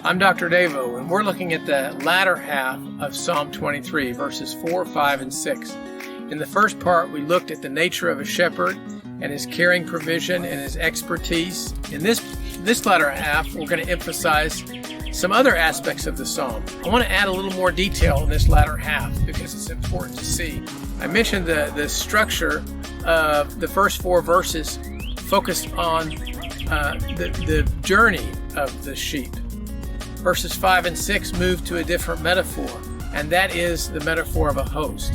I'm Dr. Davo, and we're looking at the latter half of Psalm 23, verses 4, 5, and 6. In the first part, we looked at the nature of a shepherd and his caring provision and his expertise. In this latter half, we're going to emphasize some other aspects of the psalm. I want to add a little more detail in this latter half because it's important to see. I mentioned the structure of the first 4 verses focused on the journey of the sheep. Verses 5 and 6 move to a different metaphor, and that is the metaphor of a host.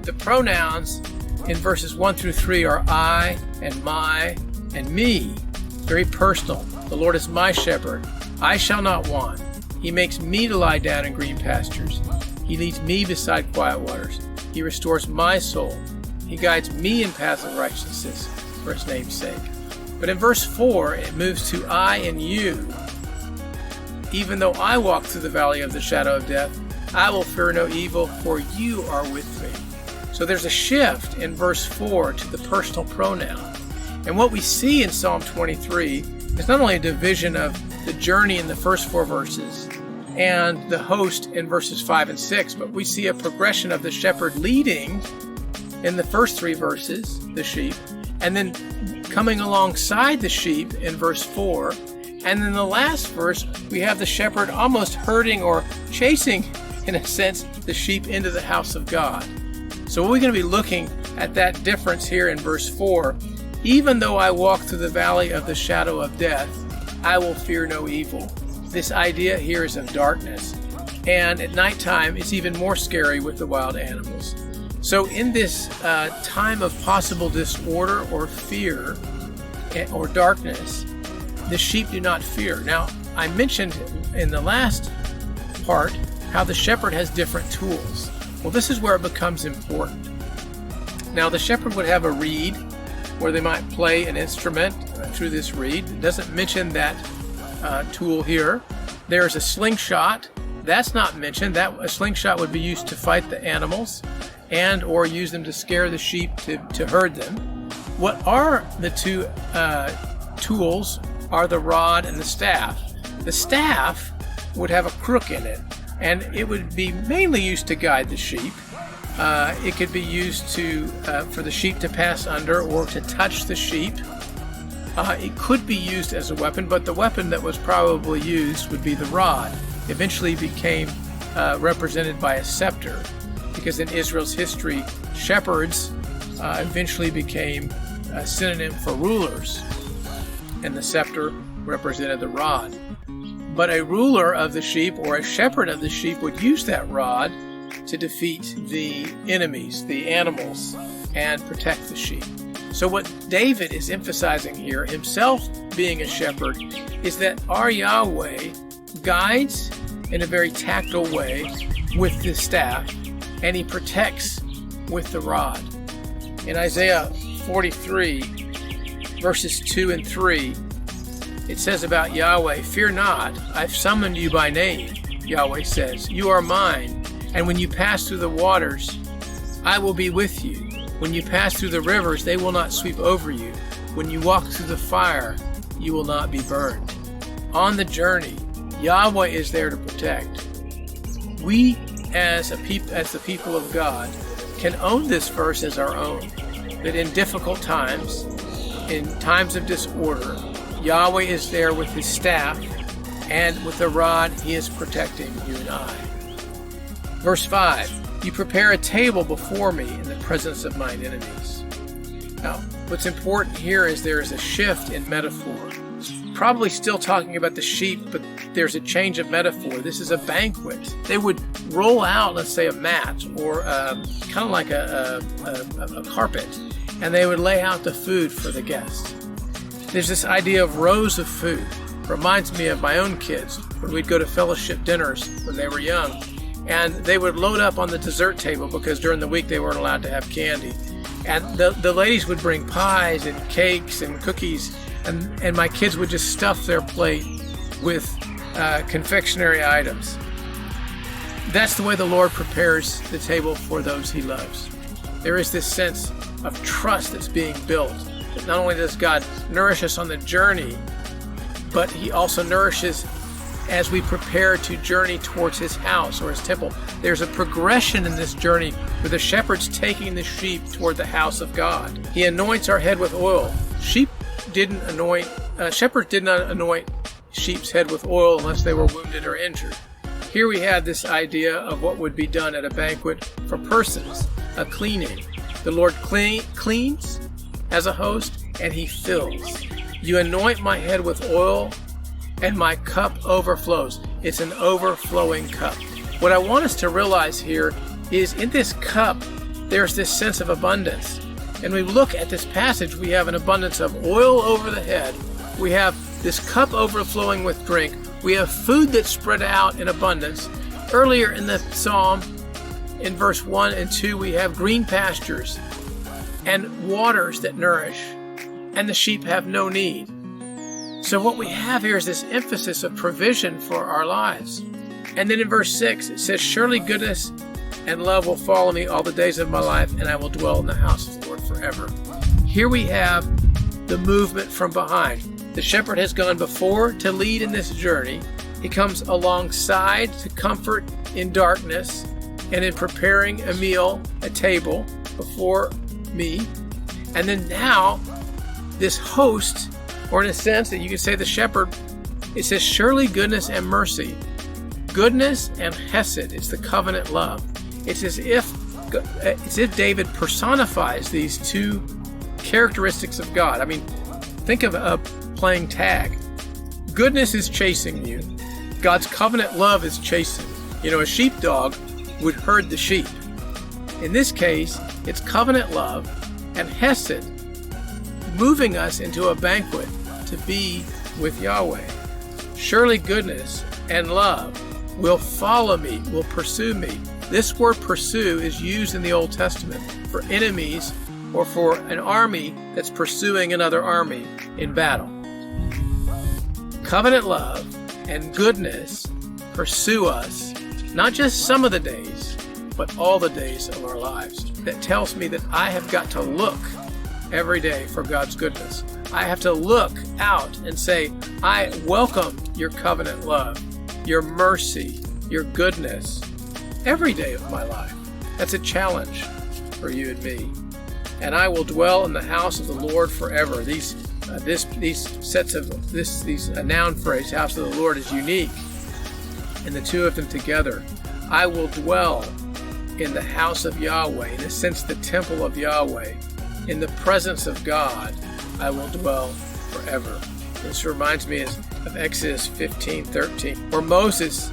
The pronouns in verses 1 through 3 are I and my and me, very personal. The Lord is my shepherd. I shall not want. He makes me to lie down in green pastures. He leads me beside quiet waters. He restores my soul. He guides me in paths of righteousness for his name's sake. But in verse 4, it moves to I and you. Even though I walk through the valley of the shadow of death, I will fear no evil, for you are with me. So there's a shift in verse 4 to the personal pronoun. And what we see in Psalm 23 is not only a division of the journey in the first 4 verses and the host in verses 5 and 6, but we see a progression of the shepherd leading in the first 3 verses, the sheep, and then coming alongside the sheep in verse 4. And in the last verse, we have the shepherd almost herding or chasing, in a sense, the sheep into the house of God. So we're going to be looking at that difference here in verse 4. Even though I walk through the valley of the shadow of death, I will fear no evil. This idea here is of darkness. And at nighttime, it's even more scary with the wild animals. So in this time of possible disorder or fear or darkness, the sheep do not fear. Now, I mentioned in the last part how the shepherd has different tools. Well, this is where it becomes important. Now, the shepherd would have a reed where they might play an instrument through this reed. It doesn't mention that tool here. There's a slingshot. That's not mentioned. A slingshot would be used to fight the animals and or use them to scare the sheep to herd them. What are the 2 tools are the rod and the staff. The staff would have a crook in it, and it would be mainly used to guide the sheep. It could be used for the sheep to pass under or to touch the sheep. It could be used as a weapon, but the weapon that was probably used would be the rod. Eventually became represented by a scepter, because in Israel's history, shepherds eventually became a synonym for rulers, and the scepter represented the rod. But a ruler of the sheep or a shepherd of the sheep would use that rod to defeat the enemies, the animals, and protect the sheep. So what David is emphasizing here, himself being a shepherd, is that our Yahweh guides in a very tactile way with the staff, and he protects with the rod. In Isaiah 43, verses 2 and 3, it says about Yahweh, "Fear not, I've summoned you by name," Yahweh says. "You are mine, and when you pass through the waters, I will be with you. When you pass through the rivers, they will not sweep over you. When you walk through the fire, you will not be burned." On the journey, Yahweh is there to protect. We, as the people of God, can own this verse as our own, that in difficult times, in times of disorder, Yahweh is there with his staff, and with the rod he is protecting you and I. Verse 5, "You prepare a table before me in the presence of mine enemies." Now, what's important here is there is a shift in metaphor. It's probably still talking about the sheep, but there's a change of metaphor. This is a banquet. They would roll out, let's say, a mat or kind of like a carpet, and they would lay out the food for the guests. There's this idea of rows of food. Reminds me of my own kids when we'd go to fellowship dinners when they were young, and they would load up on the dessert table because during the week they weren't allowed to have candy. And the ladies would bring pies and cakes and cookies, and my kids would just stuff their plate with confectionery items. That's the way the Lord prepares the table for those he loves. There is this sense of trust that's being built. Not only does God nourish us on the journey, but he also nourishes as we prepare to journey towards his house or his temple. There's a progression in this journey where the shepherd's taking the sheep toward the house of God. He anoints our head with oil. Shepherds did not anoint sheep's head with oil unless they were wounded or injured. Here we have this idea of what would be done at a banquet for persons, a cleaning. The Lord cleans as a host, and he fills. You anoint my head with oil, and my cup overflows. It's an overflowing cup. What I want us to realize here is in this cup, there's this sense of abundance. And we look at this passage, we have an abundance of oil over the head. We have this cup overflowing with drink. We have food that's spread out in abundance. Earlier in the psalm, in verse 1 and 2, we have green pastures and waters that nourish, and the sheep have no need. So what we have here is this emphasis of provision for our lives. And then in verse 6, it says, surely goodness and love will follow me all the days of my life, and I will dwell in the house of the Lord forever. Here we have the movement from behind. The shepherd has gone before to lead in this journey. He comes alongside to comfort in darkness and in preparing a meal, a table before me. And then now, this host, or in a sense that you could say the shepherd, it says, surely goodness and mercy. Goodness and hesed is the covenant love. It's as if David personifies these two characteristics of God. I mean, think of playing tag. Goodness is chasing you. God's covenant love is chasing. A sheepdog would herd the sheep. In this case, it's covenant love and hesed moving us into a banquet to be with Yahweh. Surely goodness and love will follow me, will pursue me. This word pursue is used in the Old Testament for enemies or for an army that's pursuing another army in battle. Covenant love and goodness pursue us, not just some of the days, but all the days of our lives. That tells me that I have got to look every day for God's goodness. I have to look out and say, I welcome your covenant love, your mercy, your goodness every day of my life. That's a challenge for you and me. And I will dwell in the house of the Lord forever. These noun phrase, house of the Lord, is unique. And the two of them together. I will dwell in the house of Yahweh, in a sense the temple of Yahweh. In the presence of God, I will dwell forever. This reminds me of Exodus 15:13, where Moses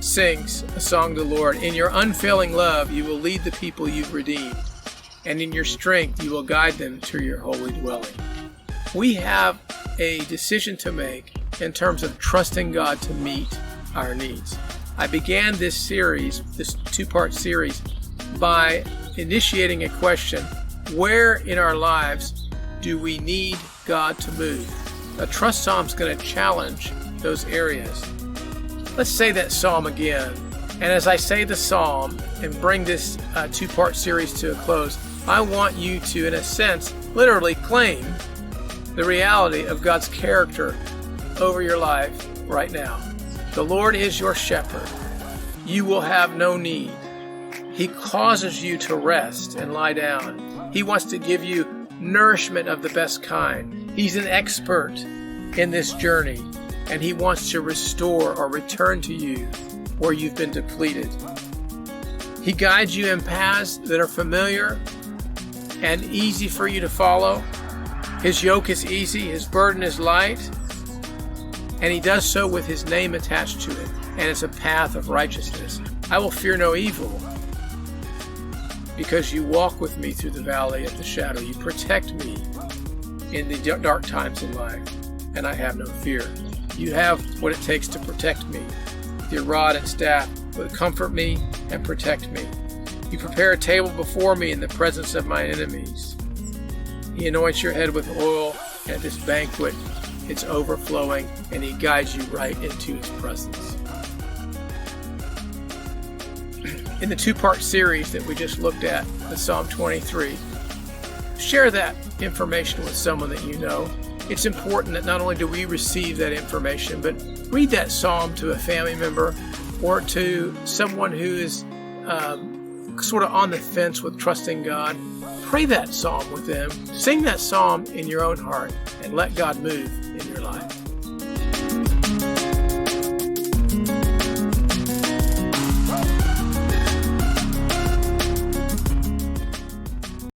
sings a song to the Lord. In your unfailing love, you will lead the people you've redeemed, and in your strength, you will guide them to your holy dwelling. We have a decision to make in terms of trusting God to meet our needs. I began this series, this two-part series, by initiating a question: where in our lives do we need God to move? A trust psalm is going to challenge those areas. Let's say that psalm again. And as I say the psalm and bring this two-part series to a close, I want you to, in a sense, literally claim the reality of God's character over your life right now. The Lord is your shepherd. You will have no need. He causes you to rest and lie down. He wants to give you nourishment of the best kind. He's an expert in this journey, and he wants to restore or return to you where you've been depleted. He guides you in paths that are familiar and easy for you to follow. His yoke is easy, his burden is light, and he does so with his name attached to it, and it's a path of righteousness. I will fear no evil, because you walk with me through the valley of the shadow. You protect me in the dark times in life, and I have no fear. You have what it takes to protect me. Your rod and staff will comfort me and protect me. You prepare a table before me in the presence of my enemies. He anoints your head with oil, and at this banquet, it's overflowing, and he guides you right into his presence. In the two-part series that we just looked at, the Psalm 23, share that information with someone that you know. it's important that not only do we receive that information, but read that psalm to a family member or to someone who is sort of on the fence with trusting God. Pray that psalm with them. Sing that psalm in your own heart and let God move in your life.